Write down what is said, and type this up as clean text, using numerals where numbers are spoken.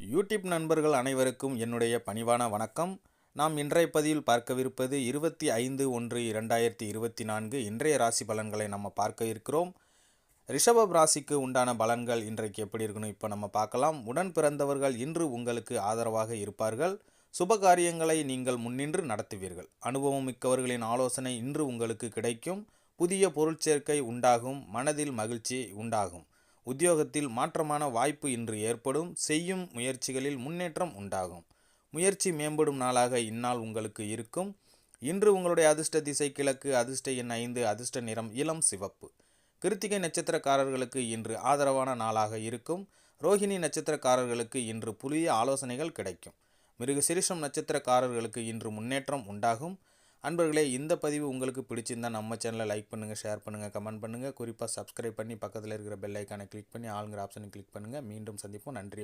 YouTube நண்பர்கள் அனைவருக்கும் என்னுடைய பணிவான வணக்கம். நாம் இன்றைய பதிவில் பார்க்கவிருப்பது 25/1/2024 இன்றைய ராசி பலன்களை நம்ம பார்க்க இருக்கிறோம். ரிஷபம் ராசிக்கு உண்டான பலன்கள் இன்றைக்கு எப்படி இருக்குன்னு இப்போ நம்ம பார்க்கலாம். உடன் பிறந்தவர்கள் இன்று உங்களுக்கு ஆதரவாக இருப்பார்கள். சுப காரியங்களை நீங்கள் முன்னின்று நடத்துவீர்கள். அனுபவம் மிக்கவர்களின் ஆலோசனை இன்று உங்களுக்கு கிடைக்கும். புதிய பொருட்சேர்க்கை உண்டாகும். மனதில் மகிழ்ச்சி உண்டாகும். உத்தியோகத்தில் மாற்றமான வாய்ப்பு இன்று ஏற்படும். செய்யும் முயற்சிகளில் முன்னேற்றம் உண்டாகும். முயற்சி மேம்படும் நாளாக இந்நாள் உங்களுக்கு இருக்கும். இன்று உங்களுடைய அதிர்ஷ்ட திசை கிழக்கு, அதிர்ஷ்ட எண் 5, அதிர்ஷ்ட நிறம் இளம் சிவப்பு. கிருத்திகை நட்சத்திரக்காரர்களுக்கு இன்று ஆதரவான நாளாக இருக்கும். ரோஹிணி நட்சத்திரக்காரர்களுக்கு இன்று புதிய ஆலோசனைகள் கிடைக்கும். மிருகசீரிஷம் நட்சத்திரக்காரர்களுக்கு இன்று முன்னேற்றம் உண்டாகும். அன்பர்களே, இந்த பதிவு உங்களுக்கு பிடிச்சிருந்தால் நம்ம சேனலை லைக் பண்ணுங்கள், ஷேர் பண்ணுங்கள், கமெண்ட் பண்ணுங்கள். குறிப்பாக சப்ஸ்கிரைப் பண்ணி பக்கத்தில் இருக்கிற பெல் ஐக்கானை கிளிக் பண்ணி ஆளுங்கிற ஆப்ஷனை கிளிக் பண்ணுங்கள். மீண்டும் சந்திப்போம். நன்றி.